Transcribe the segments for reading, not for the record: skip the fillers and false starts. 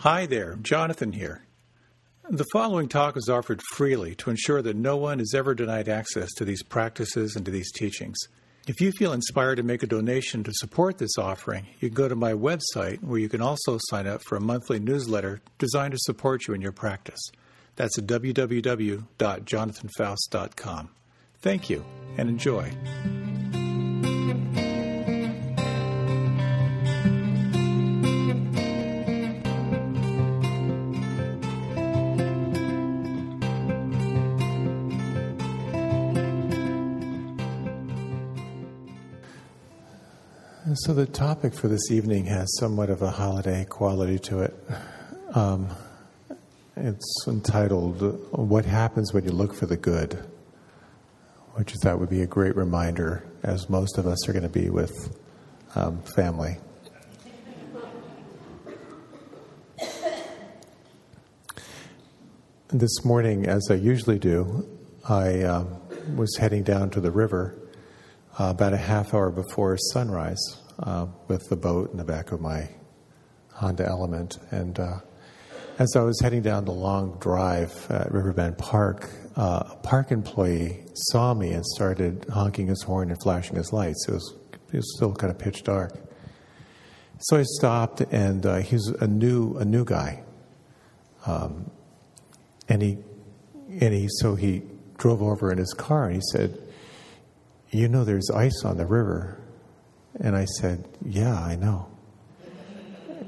Hi there, Jonathan here. The following talk is offered freely to ensure that no one is ever denied access to these practices and to these teachings. If you feel inspired to make a donation to support this offering, you can go to my website where you can also sign up for a monthly newsletter designed to support you in your practice. That's at www.jonathanfoust.com. Thank you and enjoy. So the topic for this evening has somewhat of a holiday quality to it. It's entitled, What Happens When You Look for the Good? Which I thought would be a great reminder, as most of us are going to be with family. This morning, as I usually do, I was heading down to the river about a half hour before sunrise with the boat in the back of my Honda Element. And as I was heading down the long drive at Riverbend Park, a park employee saw me and started honking his horn and flashing his lights. It was still kind of pitch dark. So I stopped, and he was a new guy. And he drove over in his car, and he said, "You know there's ice on the river." And I said, "Yeah, I know."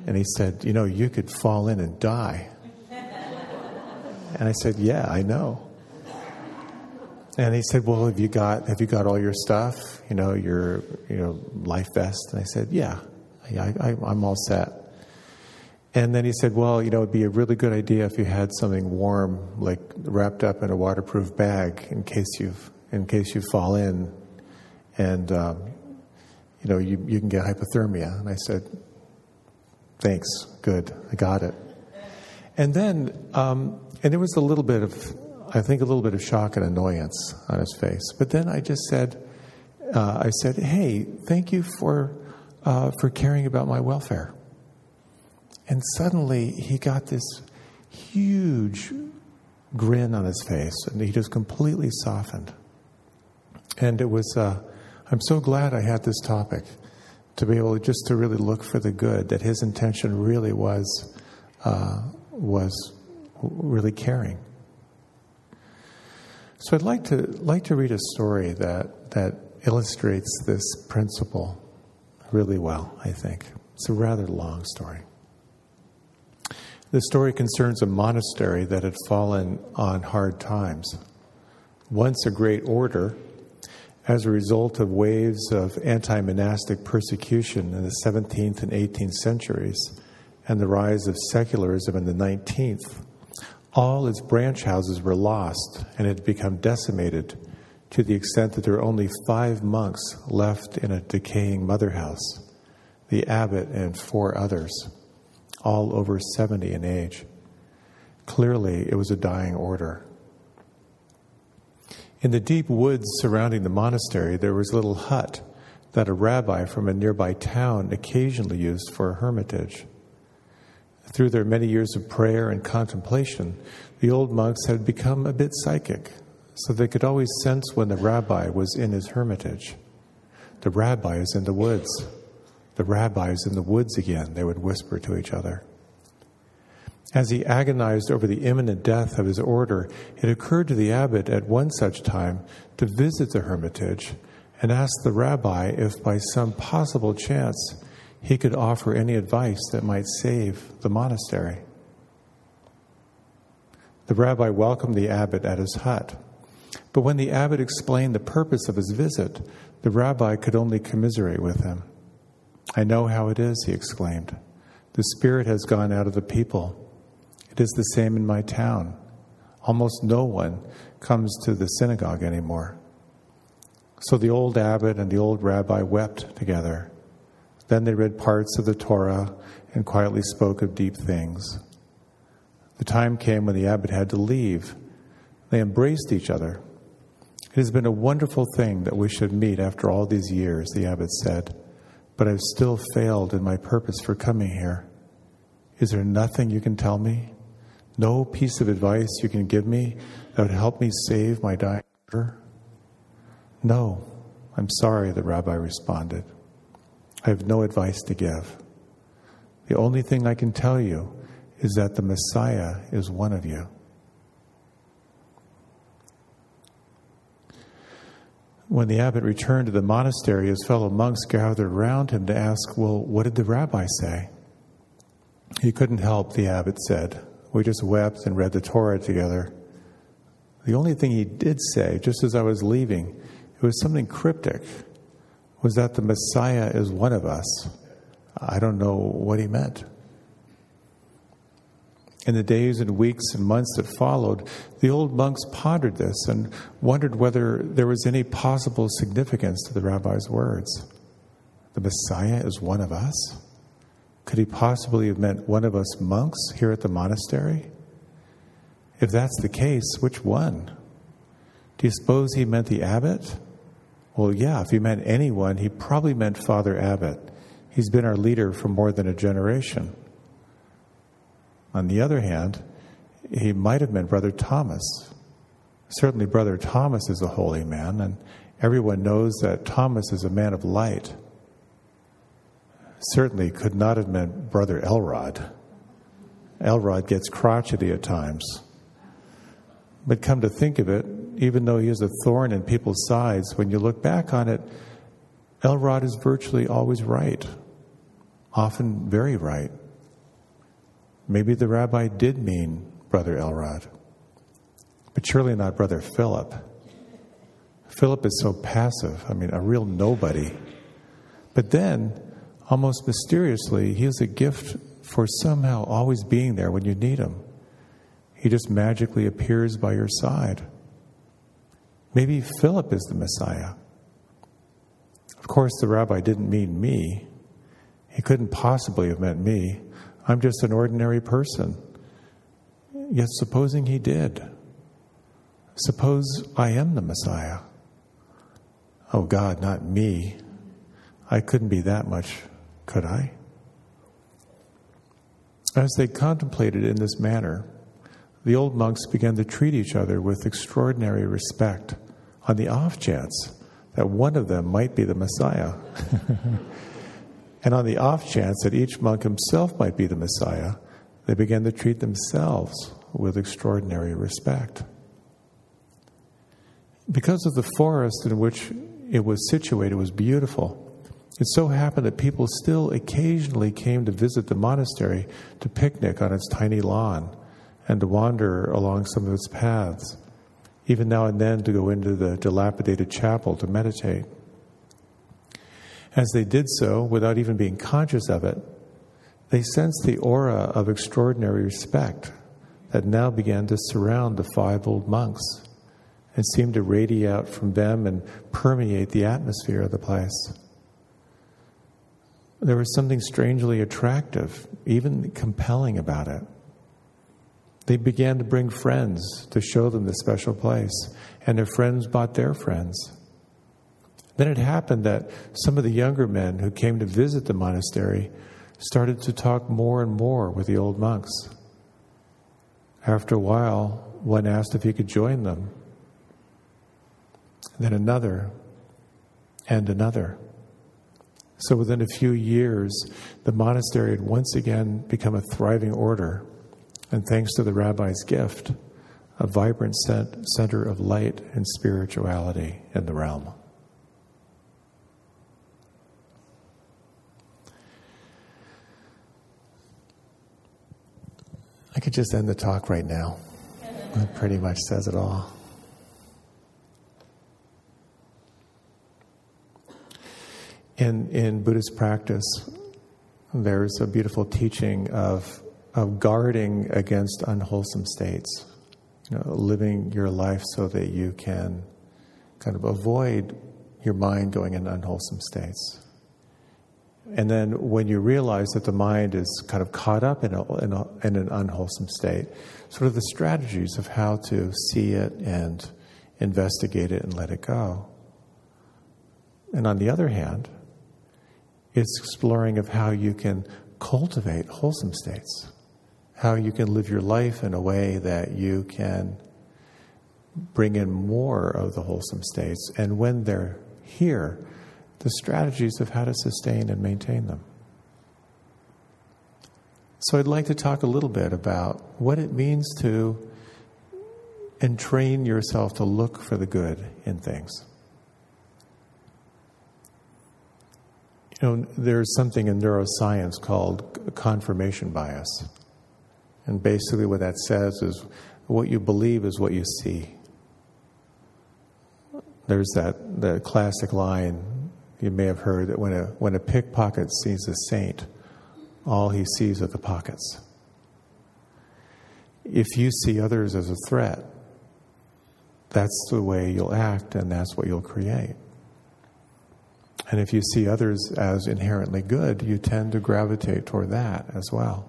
And he said, "You know, you could fall in and die." And I said, "Yeah, I know." And he said, "Well, have you got all your stuff? Your life vest?" And I said, "Yeah, I'm all set." And then he said, "Well, it'd be a really good idea if you had something warm, like wrapped up in a waterproof bag, in case you fall in, and you can get hypothermia." And I said, "Thanks, good, I got it." And then, and there was a little bit of shock and annoyance on his face. But then I just said, "Hey, thank you for caring about my welfare." And suddenly he got this huge grin on his face, and he just completely softened. And it was, I'm so glad I had this topic to be able to really look for the good, that his intention really was really caring. So I'd like to read a story that illustrates this principle really well, I think. It's a rather long story. The story concerns a monastery that had fallen on hard times. Once a great order, as a result of waves of anti-monastic persecution in the 17th and 18th centuries and the rise of secularism in the 19th, all its branch houses were lost and had become decimated to the extent that there were only 5 monks left in a decaying mother house, the abbot and 4 others, all over 70 in age. Clearly, it was a dying order. In the deep woods surrounding the monastery, there was a little hut that a rabbi from a nearby town occasionally used for a hermitage. Through their many years of prayer and contemplation, the old monks had become a bit psychic, so they could always sense when the rabbi was in his hermitage. "The rabbi is in the woods. The rabbi is in the woods again," they would whisper to each other. As he agonized over the imminent death of his order, it occurred to the abbot at one such time to visit the hermitage and ask the rabbi if by some possible chance he could offer any advice that might save the monastery. The rabbi welcomed the abbot at his hut, but when the abbot explained the purpose of his visit, the rabbi could only commiserate with him. "I know how it is," he exclaimed. "The spirit has gone out of the people. It is the same in my town. Almost no one comes to the synagogue anymore." So the old abbot and the old rabbi wept together. Then they read parts of the Torah and quietly spoke of deep things. The time came when the abbot had to leave. They embraced each other. "It has been a wonderful thing that we should meet after all these years," the abbot said, "but I've still failed in my purpose for coming here. Is there nothing you can tell me? No piece of advice you can give me that would help me save my dying daughter? No, I'm sorry, the rabbi responded. I have no advice to give. The only thing I can tell you is that the Messiah is one of you. When the abbot returned to the monastery, his fellow monks gathered around him to ask, well, what did the rabbi say? He couldn't help, the abbot said. We just wept and read the Torah together. The only thing he did say, just as I was leaving, it was something cryptic, was that the Messiah is one of us. I don't know what he meant. In the days and weeks and months that followed, the old monks pondered this and wondered whether there was any possible significance to the rabbi's words. The Messiah is one of us? Could he possibly have meant one of us monks here at the monastery? If that's the case, which one? Do you suppose he meant the abbot? Well, yeah, if he meant anyone, he probably meant Father Abbot. He's been our leader for more than a generation. On the other hand, he might have meant Brother Thomas. Certainly Brother Thomas is a holy man, and everyone knows that Thomas is a man of light. Certainly could not have meant Brother Elrod. Elrod gets crotchety at times. But come to think of it, even though he is a thorn in people's sides, when you look back on it, Elrod is virtually always right, often very right. Maybe the rabbi did mean Brother Elrod, but surely not Brother Philip. Philip is so passive, a real nobody. But then, almost mysteriously, he is a gift for somehow always being there when you need him. He just magically appears by your side. Maybe Philip is the Messiah. Of course, the rabbi didn't mean me. He couldn't possibly have meant me. I'm just an ordinary person. Yet supposing he did. Suppose I am the Messiah. Oh God, not me. I couldn't be that much, could I? As they contemplated in this manner, the old monks began to treat each other with extraordinary respect on the off chance that one of them might be the Messiah. And on the off chance that each monk himself might be the Messiah, they began to treat themselves with extraordinary respect. Because of the forest in which it was situated was beautiful, it so happened that people still occasionally came to visit the monastery to picnic on its tiny lawn and to wander along some of its paths, even now and then to go into the dilapidated chapel to meditate. As they did so, without even being conscious of it, they sensed the aura of extraordinary respect that now began to surround the 5 old monks and seemed to radiate out from them and permeate the atmosphere of the place. There was something strangely attractive, even compelling about it. They began to bring friends to show them the special place, and their friends brought their friends. Then it happened that some of the younger men who came to visit the monastery started to talk more and more with the old monks. After a while, one asked if he could join them. Then another, and another. So within a few years, the monastery had once again become a thriving order, and thanks to the rabbi's gift, a vibrant center of light and spirituality in the realm. I could just end the talk right now. That pretty much says it all. In Buddhist practice, there's a beautiful teaching of guarding against unwholesome states, living your life so that you can kind of avoid your mind going into unwholesome states. And then when you realize that the mind is kind of caught up in an unwholesome state, sort of the strategies of how to see it and investigate it and let it go. And on the other hand, it's exploring of how you can cultivate wholesome states, how you can live your life in a way that you can bring in more of the wholesome states, and when they're here, the strategies of how to sustain and maintain them. So I'd like to talk a little bit about what it means to entrain yourself to look for the good in things. You know, there's something in neuroscience called confirmation bias. And basically what that says is what you believe is what you see. There's that classic line you may have heard that when a pickpocket sees a saint, all he sees are the pockets. If you see others as a threat, that's the way you'll act and that's what you'll create. And if you see others as inherently good, you tend to gravitate toward that as well.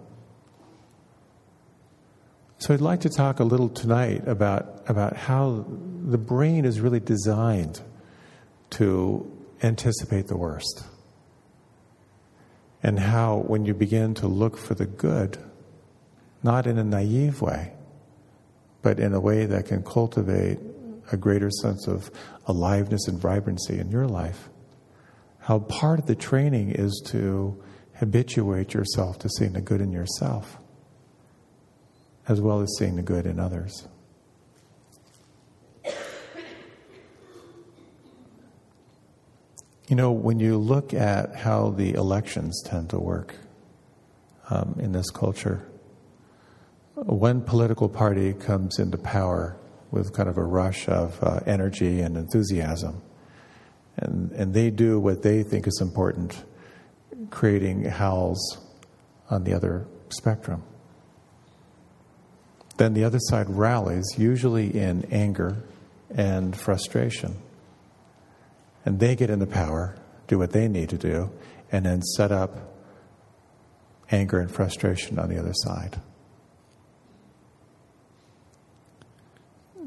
So I'd like to talk a little tonight about how the brain is really designed to anticipate the worst. And how when you begin to look for the good, not in a naive way, but in a way that can cultivate a greater sense of aliveness and vibrancy in your life, how part of the training is to habituate yourself to seeing the good in yourself, as well as seeing the good in others. You know, when you look at how the elections tend to work in this culture, one political party comes into power with kind of a rush of energy and enthusiasm, and they do what they think is important, creating howls on the other spectrum. Then the other side rallies, usually in anger and frustration. And they get into power, do what they need to do, and then set up anger and frustration on the other side.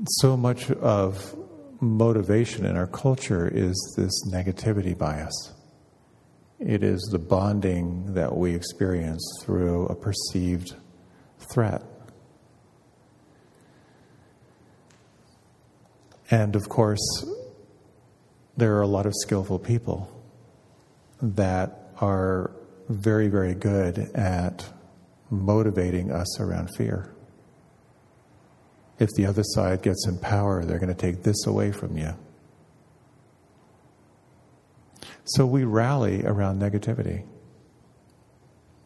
So much of motivation in our culture is this negativity bias. It is the bonding that we experience through a perceived threat. And of course, there are a lot of skillful people that are very, very good at motivating us around fear. If the other side gets in power, they're going to take this away from you. So we rally around negativity.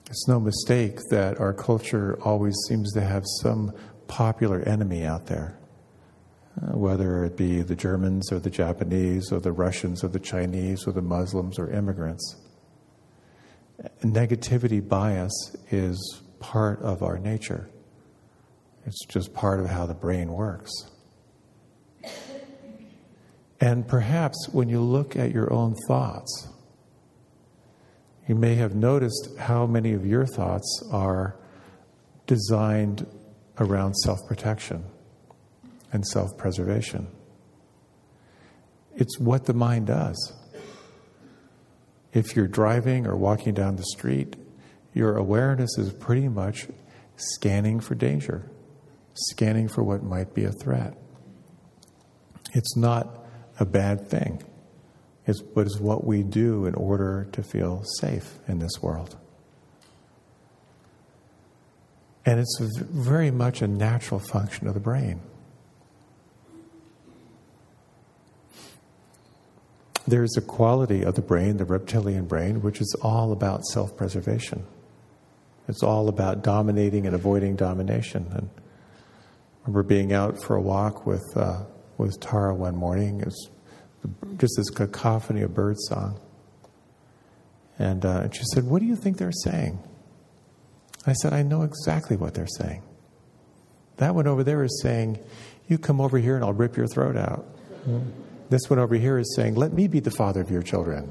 It's no mistake that our culture always seems to have some popular enemy out there. Whether it be the Germans or the Japanese or the Russians or the Chinese or the Muslims or immigrants. Negativity bias is part of our nature. It's just part of how the brain works. And perhaps when you look at your own thoughts, you may have noticed how many of your thoughts are designed around self-protection and self-preservation. It's what the mind does. If you're driving or walking down the street, your awareness is pretty much scanning for danger, scanning for what might be a threat. It's not a bad thing. But it's what we do in order to feel safe in this world. And it's very much a natural function of the brain. There's a quality of the brain, the reptilian brain, which is all about self-preservation. It's all about dominating and avoiding domination. And I remember being out for a walk with Tara one morning. It was just this cacophony of bird song. And she said, "What do you think they're saying?" I said, "I know exactly what they're saying. That one over there is saying, 'You come over here and I'll rip your throat out.' This one over here is saying, 'Let me be the father of your children.'"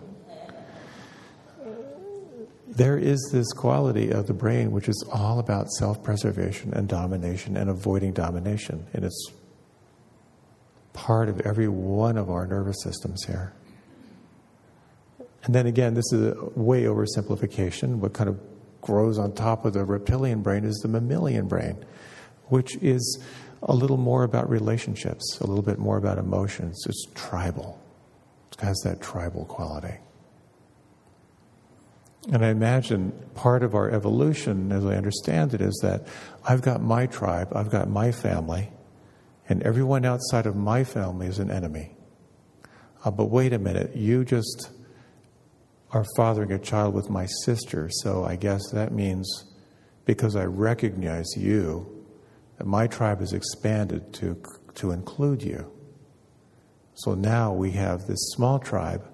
There is this quality of the brain which is all about self-preservation and domination and avoiding domination. And it's part of every one of our nervous systems here. And then again, this is a way oversimplification. What kind of grows on top of the reptilian brain is the mammalian brain, which is a little more about relationships, a little bit more about emotions. It's tribal. It has that tribal quality. And I imagine part of our evolution, as I understand it, is that I've got my tribe, I've got my family, and everyone outside of my family is an enemy. But wait a minute, you just are fathering a child with my sister, so I guess that means because I recognize you, that my tribe has expanded to include you. So now we have this small tribe,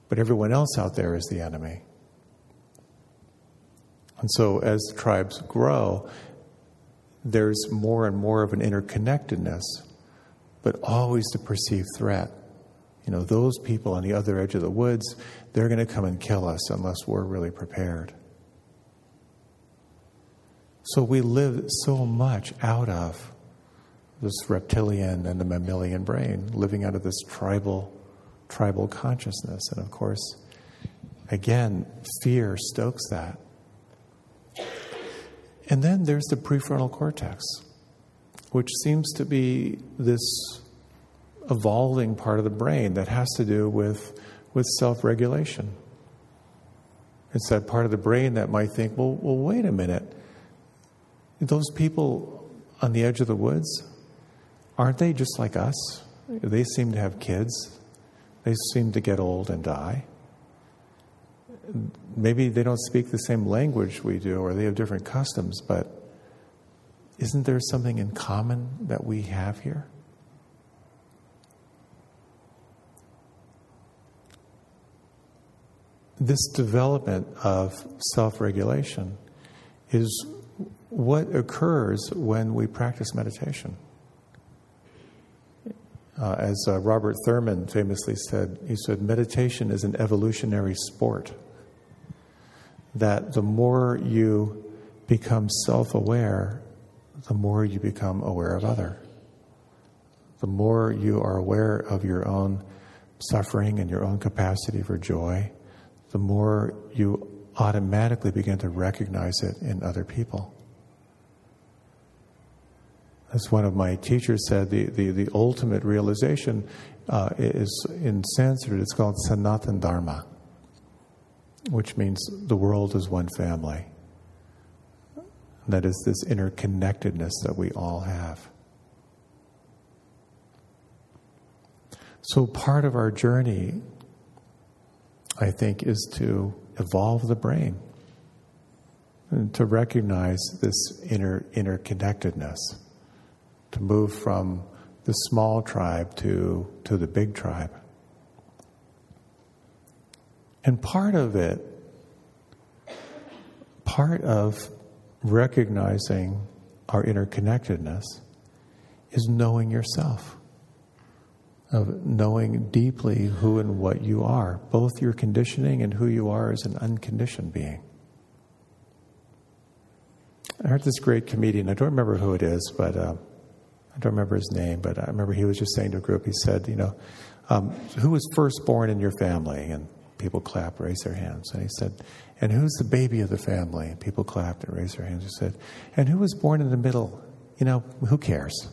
but everyone else out there is the enemy. And so as the tribes grow, there's more and more of an interconnectedness, but always the perceived threat. Those people on the other edge of the woods, they're going to come and kill us unless we're really prepared. So we live so much out of this reptilian and the mammalian brain, living out of this tribal consciousness. And of course, again, fear stokes that. And then there's the prefrontal cortex, which seems to be this evolving part of the brain that has to do with self-regulation. It's that part of the brain that might think, well, wait a minute. Those people on the edge of the woods, aren't they just like us? They seem to have kids. They seem to get old and die. Maybe they don't speak the same language we do, or they have different customs, but isn't there something in common that we have here? This development of self-regulation is what occurs when we practice meditation. As Robert Thurman famously said, he said, meditation is an evolutionary sport. That the more you become self-aware, the more you become aware of other. The more you are aware of your own suffering and your own capacity for joy, the more you automatically begin to recognize it in other people. As one of my teachers said, the ultimate realization is, in Sanskrit, it's called Sanatana Dharma, which means the world is one family. That is this interconnectedness that we all have. So part of our journey, I think, is to evolve the brain and to recognize this interconnectedness, to move from the small tribe to the big tribe. And part of recognizing our interconnectedness is knowing yourself, of knowing deeply who and what you are, both your conditioning and who you are as an unconditioned being. I heard this great comedian, I don't remember who it is, but I don't remember his name, but I remember he was just saying to a group, he said, who was first born in your family? And people clapped, raised their hands. And he said, and who's the baby of the family? And people clapped and raised their hands. He said, and who was born in the middle? Who cares?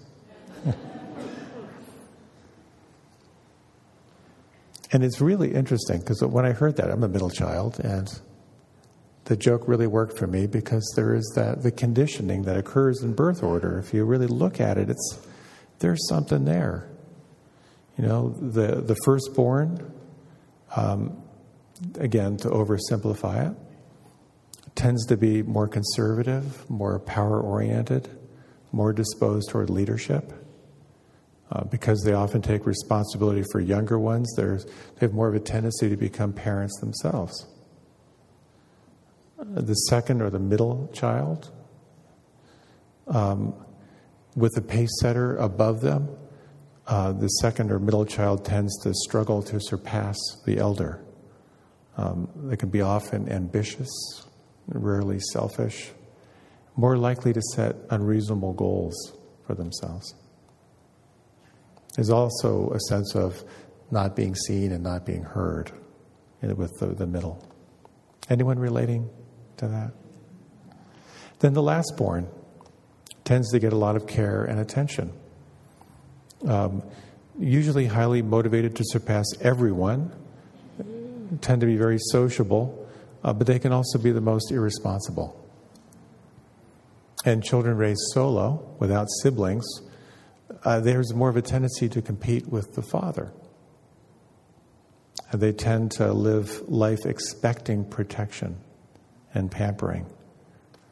And it's really interesting because when I heard that, I'm a middle child, and the joke really worked for me because there is the conditioning that occurs in birth order. If you really look at it, there's something there. The firstborn, again, to oversimplify it, tends to be more conservative, more power-oriented, more disposed toward leadership. Because they often take responsibility for younger ones, they have more of a tendency to become parents themselves. The second or the middle child, with the pace setter above them, the second or middle child tends to struggle to surpass the elder. They can be often ambitious, rarely selfish, more likely to set unreasonable goals for themselves. There's also a sense of not being seen and not being heard with the middle. Anyone relating to that? Then the last born tends to get a lot of care and attention. Usually highly motivated to surpass everyone, tend to be very sociable, but they can also be the most irresponsible. And children raised solo, without siblings, there's more of a tendency to compete with the father. They tend to live life expecting protection and pampering.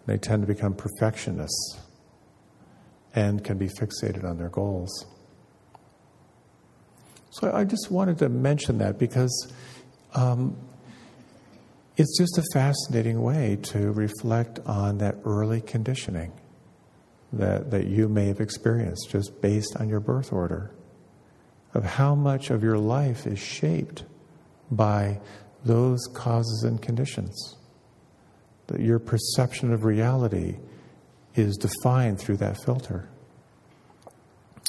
They tend to become perfectionists and can be fixated on their goals. So I just wanted to mention that because it's just a fascinating way to reflect on that early conditioning that you may have experienced just based on your birth order, of how much of your life is shaped by those causes and conditions. That your perception of reality is defined through that filter.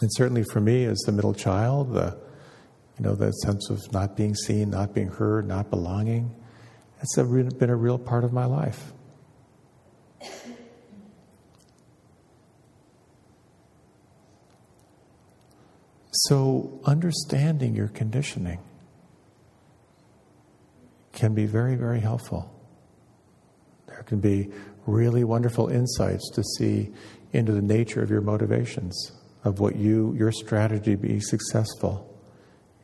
And certainly for me as the middle child, that sense of not being seen, not being heard, not belonging, it's been a real part of my life. So understanding your conditioning can be very, very helpful. There can be really wonderful insights to see into the nature of your motivations, of what your strategy to be successful,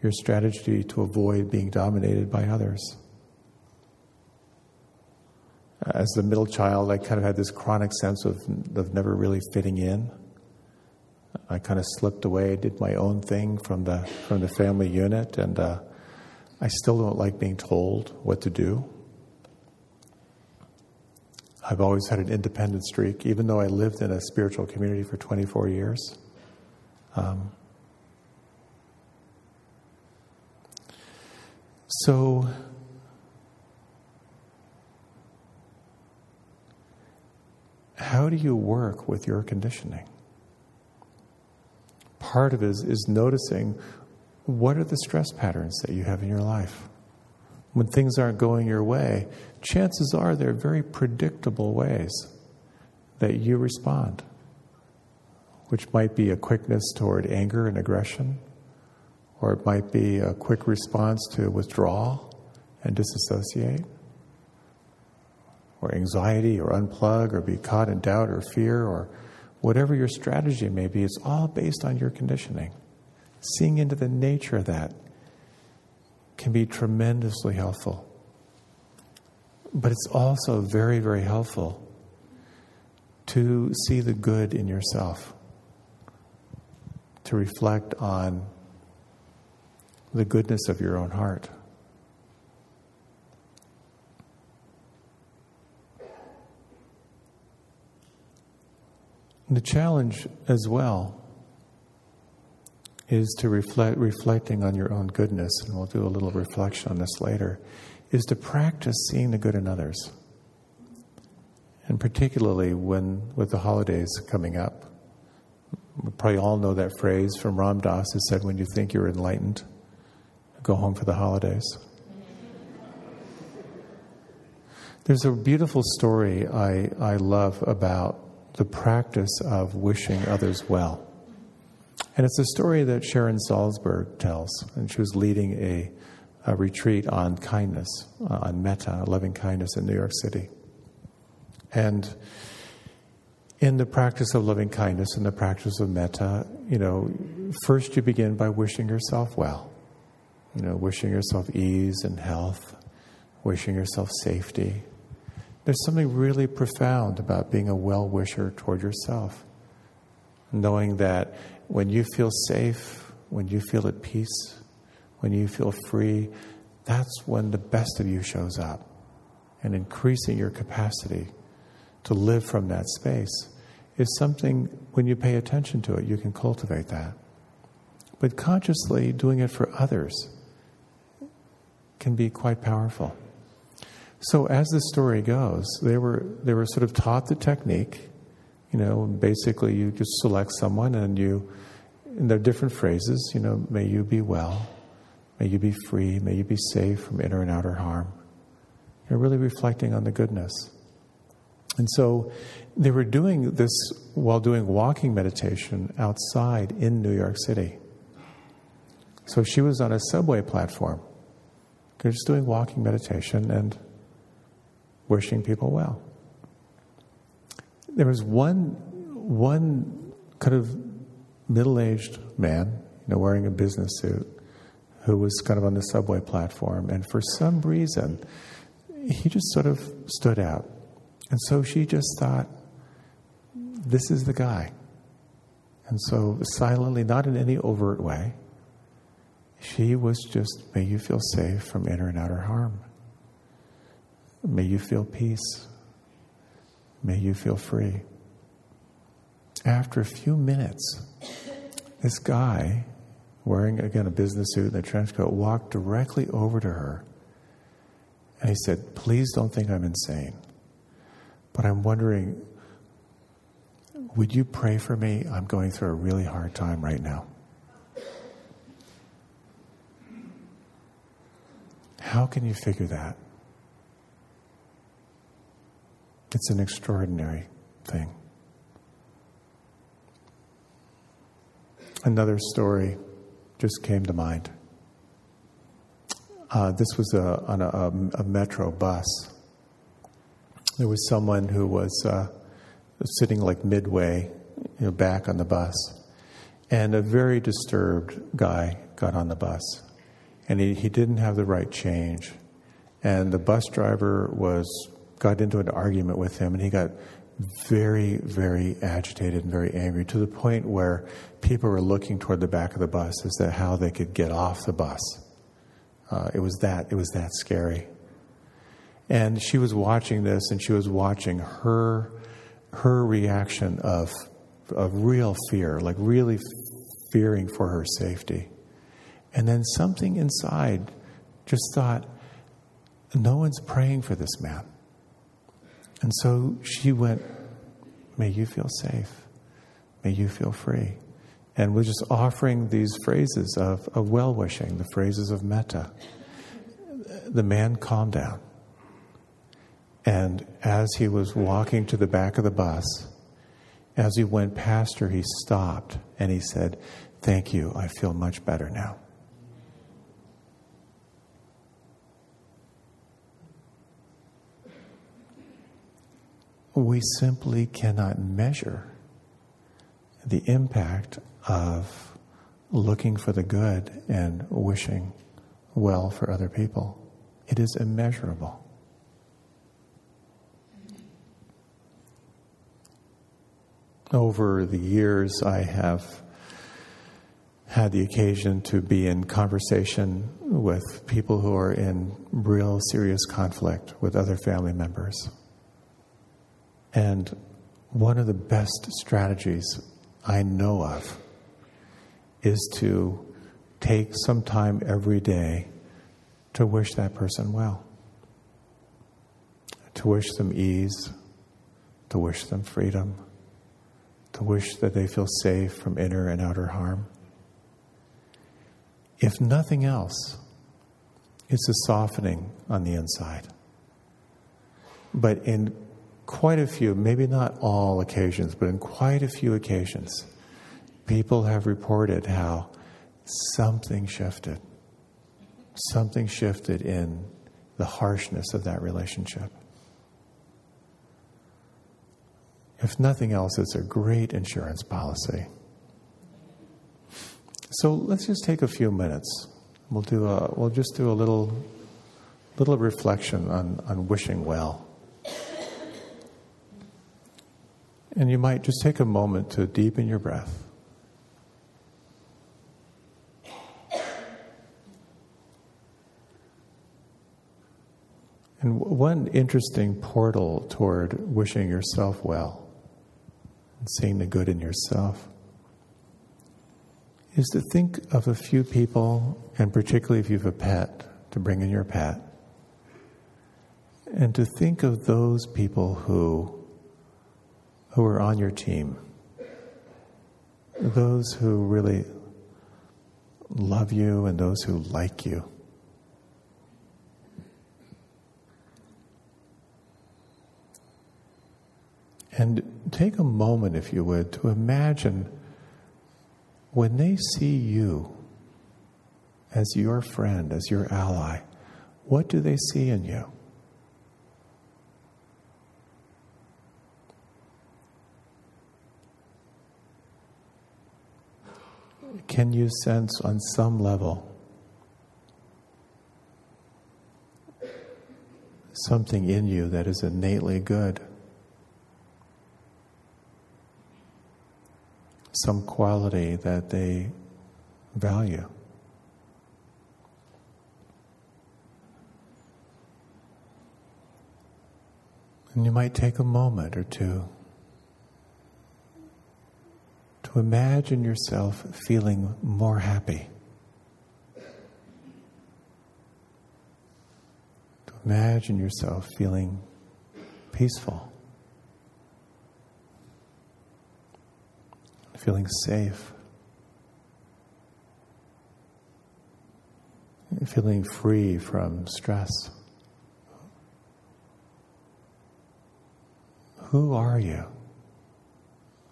your strategy to avoid being dominated by others. As the middle child, I kind of had this chronic sense of never really fitting in. I kind of slipped away, did my own thing from the family unit, and I still don't like being told what to do. I've always had an independent streak, even though I lived in a spiritual community for 24 years. So how do you work with your conditioning? Part of it is noticing what are the stress patterns that you have in your life. When things aren't going your way, chances are there are very predictable ways that you respond, which might be a quickness toward anger and aggression, or it might be a quick response to withdrawal and disassociate, or anxiety, or unplug, or be caught in doubt or fear, or whatever your strategy may be. It's all based on your conditioning. Seeing into the nature of that can be tremendously helpful. But it's also very, very helpful to see the good in yourself, to reflect on the goodness of your own heart. The challenge as well is to reflecting on your own goodness, and we'll do a little reflection on this later, is to practice seeing the good in others. And particularly with the holidays coming up. We probably all know that phrase from Ram Dass who said, when you think you're enlightened, go home for the holidays. There's a beautiful story I love about the practice of wishing others well. And it's a story that Sharon Salzberg tells, and she was leading a retreat on kindness, on metta, loving kindness in New York City. And in the practice of loving kindness and the practice of metta, first you begin by wishing yourself well. Wishing yourself ease and health, wishing yourself safety. There's something really profound about being a well-wisher toward yourself. Knowing that when you feel safe, when you feel at peace, when you feel free, that's when the best of you shows up. And increasing your capacity to live from that space is something, when you pay attention to it, you can cultivate that. But consciously doing it for others can be quite powerful. So as the story goes, they were sort of taught the technique. Basically you just select someone and there are different phrases, may you be well, may you be free, may you be safe from inner and outer harm. You're really reflecting on the goodness. And so They were doing this while doing walking meditation outside in New York City. So she was on a subway platform, just doing walking meditation and wishing people well. There was one kind of middle-aged man, wearing a business suit, who was kind of on the subway platform, and for some reason, he just sort of stood out. And so she just thought, this is the guy. And so silently, not in any overt way, she was just, may you feel safe from inner and outer harm. May you feel peace. May you feel free. After a few minutes, this guy, wearing, again, a business suit and a trench coat, walked directly over to her. And he said, please don't think I'm insane, but I'm wondering, would you pray for me? I'm going through a really hard time right now. How can you figure that? It's an extraordinary thing. Another story just came to mind. This was on a metro bus. There was someone who was sitting like midway, back on the bus, and a very disturbed guy got on the bus, and he didn't have the right change, and the bus driver got into an argument with him, and he got very, very agitated and very angry, to the point where people were looking toward the back of the bus as to how they could get off the bus. It was that scary. And she was watching this, and she was watching her reaction of real fear, like really fearing for her safety. And then something inside just thought, no one's praying for this man. And so she went, may you feel safe. May you feel free. And was just offering these phrases of well-wishing, the phrases of metta. The man calmed down. And as he was walking to the back of the bus, as he went past her, he stopped and he said, thank you, I feel much better now. We simply cannot measure the impact of looking for the good and wishing well for other people. It is immeasurable. Over the years, I have had the occasion to be in conversation with people who are in real serious conflict with other family members. And one of the best strategies I know of is to take some time every day to wish that person well, to wish them ease, to wish them freedom, to wish that they feel safe from inner and outer harm. If nothing else, it's a softening on the inside. But in quite a few, maybe not all occasions, but in quite a few occasions, people have reported how something shifted. Something shifted in the harshness of that relationship. If nothing else, it's a great insurance policy. So let's just take a few minutes. We'll just do a little reflection on wishing well. And you might just take a moment to deepen your breath. And one interesting portal toward wishing yourself well and seeing the good in yourself is to think of a few people, and particularly if you have a pet, to bring in your pet, and to think of those people who are on your team, those who really love you and those who like you. And take a moment, if you would, to imagine when they see you as your friend, as your ally, what do they see in you? Can you sense on some level something in you that is innately good? Some quality that they value? And you might take a moment or two to imagine yourself feeling more happy. To imagine yourself feeling peaceful. Feeling safe. Feeling free from stress. Who are you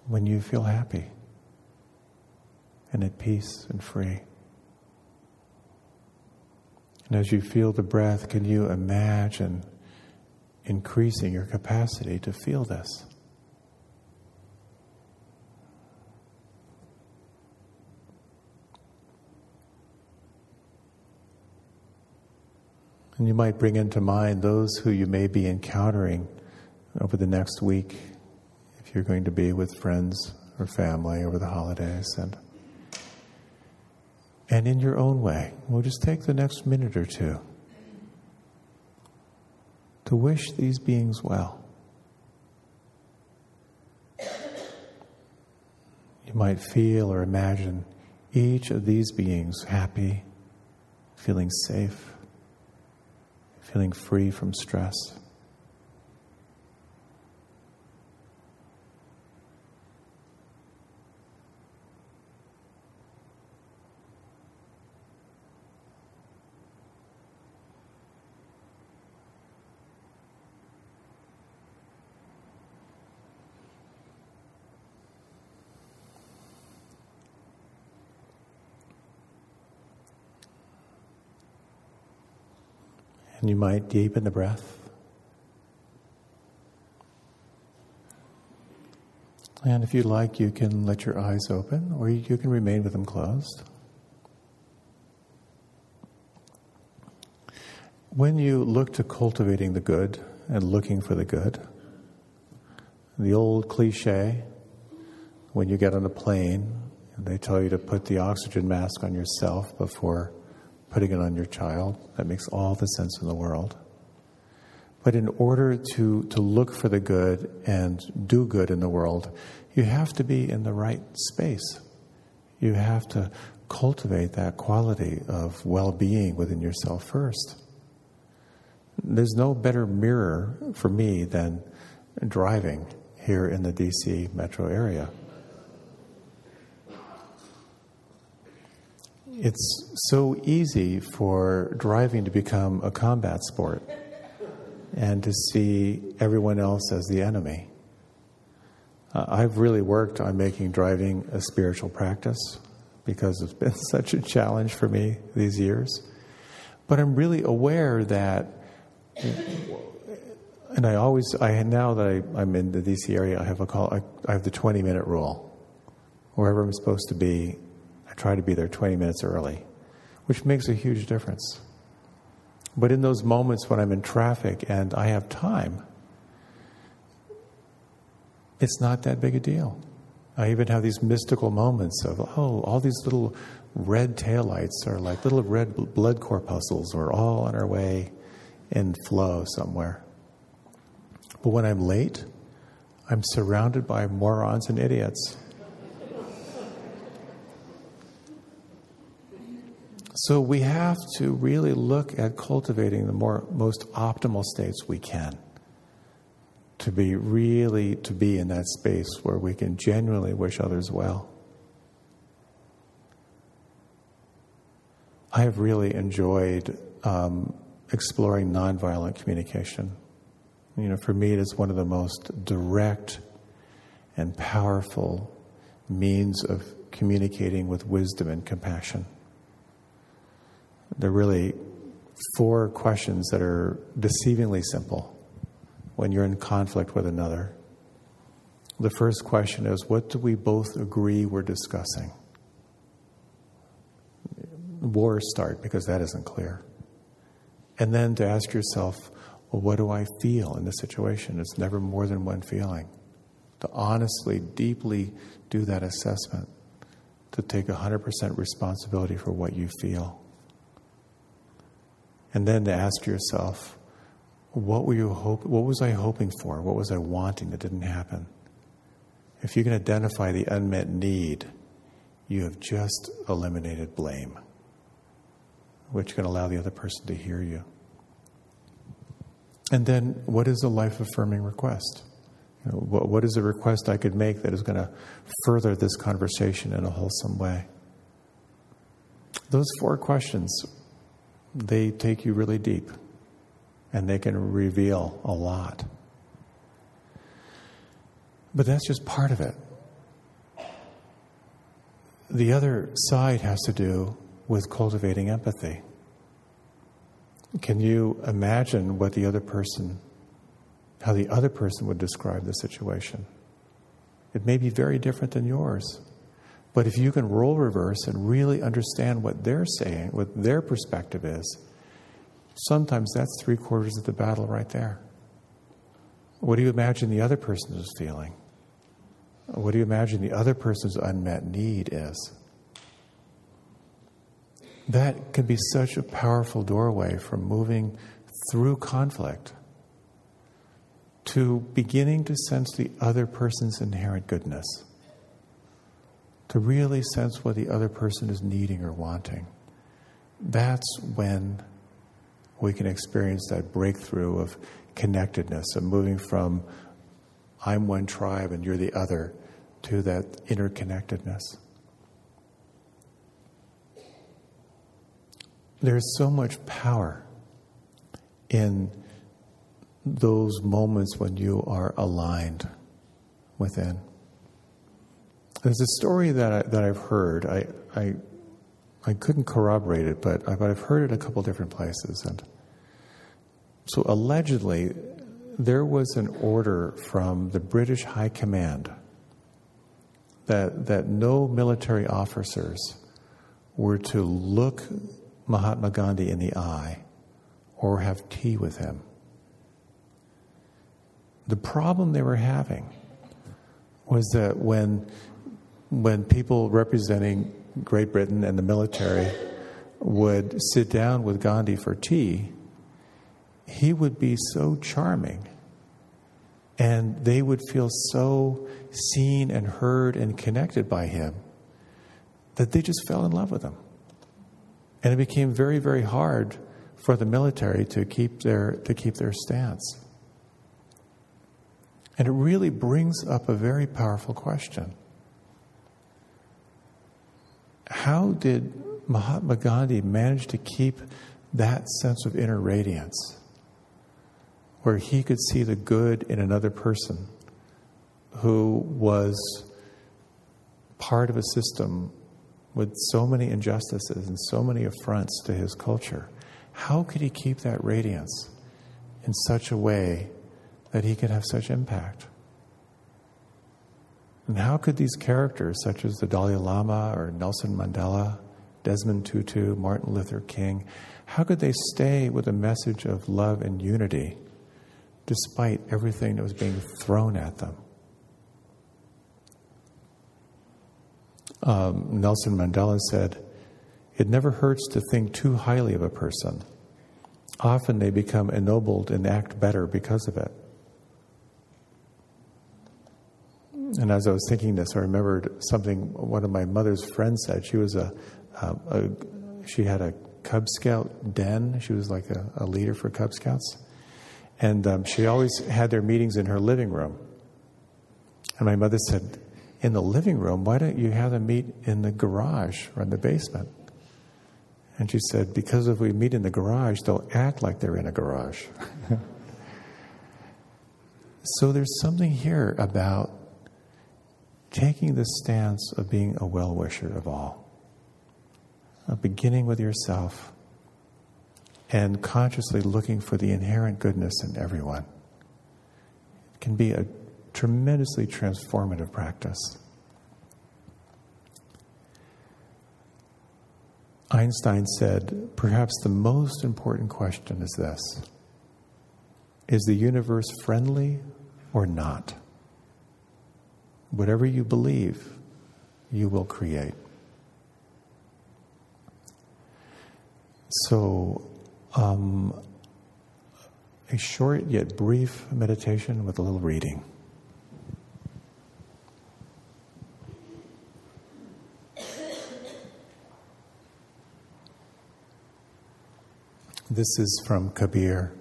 when you feel happy and at peace and free? And as you feel the breath, can you imagine increasing your capacity to feel this? And you might bring into mind those who you may be encountering over the next week, if you're going to be with friends or family over the holidays. And in your own way, we'll just take the next minute or two to wish these beings well. You might feel or imagine each of these beings happy, feeling safe, feeling free from stress. And you might deepen the breath. And if you like, you can let your eyes open, or you can remain with them closed. When you look to cultivating the good and looking for the good, the old cliche, when you get on a plane, they tell you to put the oxygen mask on yourself before putting it on your child. That makes all the sense in the world. But in order to look for the good and do good in the world, you have to be in the right space. You have to cultivate that quality of well-being within yourself first. There's no better mirror for me than driving here in the DC metro area. It's so easy for driving to become a combat sport and to see everyone else as the enemy. I've really worked on making driving a spiritual practice because it's been such a challenge for me these years. But I'm really aware that, and now that I'm in the DC area, I have the 20-minute rule. Wherever I'm supposed to be, I try to be there 20 minutes early, which makes a huge difference. But in those moments when I'm in traffic and I have time, it's not that big a deal. I even have these mystical moments of, all these little red taillights are like little red blood corpuscles. We're all on our way in flow somewhere. But when I'm late, I'm surrounded by morons and idiots. So we have to really look at cultivating the most optimal states we can to be in that space where we can genuinely wish others well. I have really enjoyed exploring nonviolent communication. For me, it is one of the most direct and powerful means of communicating with wisdom and compassion. They're really 4 questions that are deceivingly simple when you're in conflict with another. The first question is, what do we both agree we're discussing? Wars start because that isn't clear. And then to ask yourself, well, what do I feel in this situation? It's never more than one feeling. To honestly, deeply do that assessment, to take 100% responsibility for what you feel. And then to ask yourself, what was I hoping for? What was I wanting that didn't happen? If you can identify the unmet need, you have just eliminated blame, which can allow the other person to hear you. And then, what is a life-affirming request? What is a request I could make that is going to further this conversation in a wholesome way? Those 4 questions, they take you really deep, and they can reveal a lot. But that's just part of it. The other side has to do with cultivating empathy. Can you imagine how the other person would describe the situation? It may be very different than yours. But if you can role reverse and really understand what they're saying, what their perspective is, sometimes that's 3/4 of the battle right there. What do you imagine the other person is feeling? What do you imagine the other person's unmet need is? That can be such a powerful doorway from moving through conflict to beginning to sense the other person's inherent goodness, to really sense what the other person is needing or wanting. That's when we can experience that breakthrough of connectedness, of moving from I'm one tribe and you're the other, to that interconnectedness. There's so much power in those moments when you are aligned within. There's a story that I've heard. I couldn't corroborate it, but I've heard it a couple different places. And so allegedly, there was an order from the British High Command that no military officers were to look Mahatma Gandhi in the eye or have tea with him. The problem they were having was that when people representing Great Britain and the military would sit down with Gandhi for tea, he would be so charming, and they would feel so seen and heard and connected by him that they just fell in love with him. And it became very, very hard for the military to keep their stance. And it really brings up a very powerful question. How did Mahatma Gandhi manage to keep that sense of inner radiance, where he could see the good in another person who was part of a system with so many injustices and so many affronts to his culture? How could he keep that radiance in such a way that he could have such impact? And how could these characters, such as the Dalai Lama or Nelson Mandela, Desmond Tutu, Martin Luther King, how could they stay with a message of love and unity despite everything that was being thrown at them? Nelson Mandela said, "It never hurts to think too highly of a person. Often they become ennobled and act better because of it." And as I was thinking this, I remembered something one of my mother's friends said. She was she had a Cub Scout den. She was like a leader for Cub Scouts. And she always had their meetings in her living room. And my mother said, "In the living room, why don't you have them meet in the garage or in the basement?" And she said, "Because if we meet in the garage, they'll act like they're in a garage." So there's something here about taking the stance of being a well-wisher of all, beginning with yourself and consciously looking for the inherent goodness in everyone. It can be a tremendously transformative practice. Einstein said, perhaps the most important question is this: is the universe friendly or not? Whatever you believe, you will create. So, a short yet brief meditation with a little reading. This is from Kabir.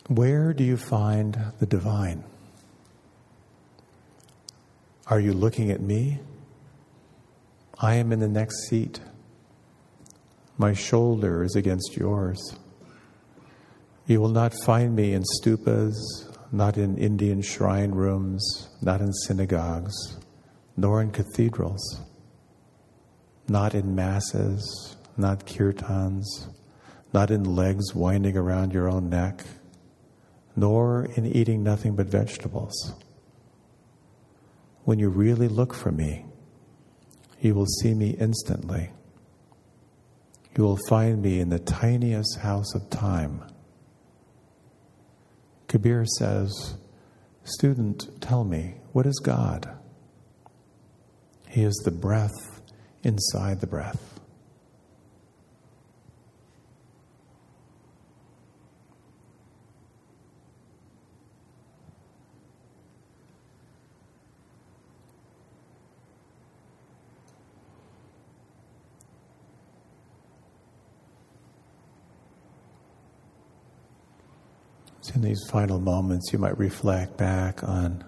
Where do you find the divine? Are you looking at me? I am in the next seat. My shoulder is against yours. You will not find me in stupas, not in Indian shrine rooms, not in synagogues, nor in cathedrals, not in masses, not kirtans, not in legs winding around your own neck, nor in eating nothing but vegetables. When you really look for me, you will see me instantly. You will find me in the tiniest house of time. Kabir says, student, tell me, what is God? He is the breath inside the breath. So in these final moments, you might reflect back on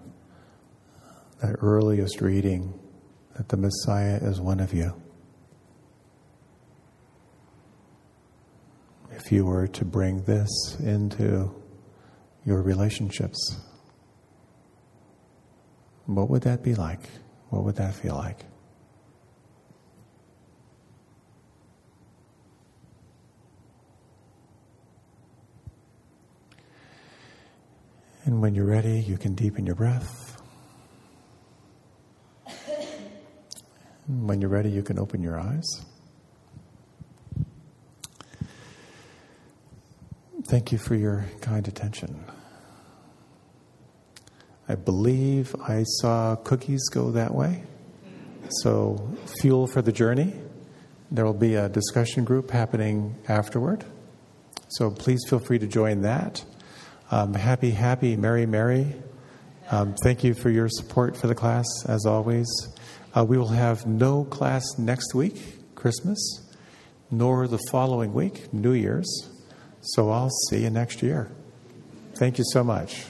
the earliest reading that the Messiah is one of you. If you were to bring this into your relationships, what would that be like? What would that feel like? And when you're ready, you can deepen your breath. And when you're ready, you can open your eyes. Thank you for your kind attention. I believe I saw cookies go that way. So, fuel for the journey. There will be a discussion group happening afterward. So please feel free to join that. Happy, merry. Thank you for your support for the class, as always. We will have no class next week, Christmas, nor the following week, New Year's. So I'll see you next year. Thank you so much.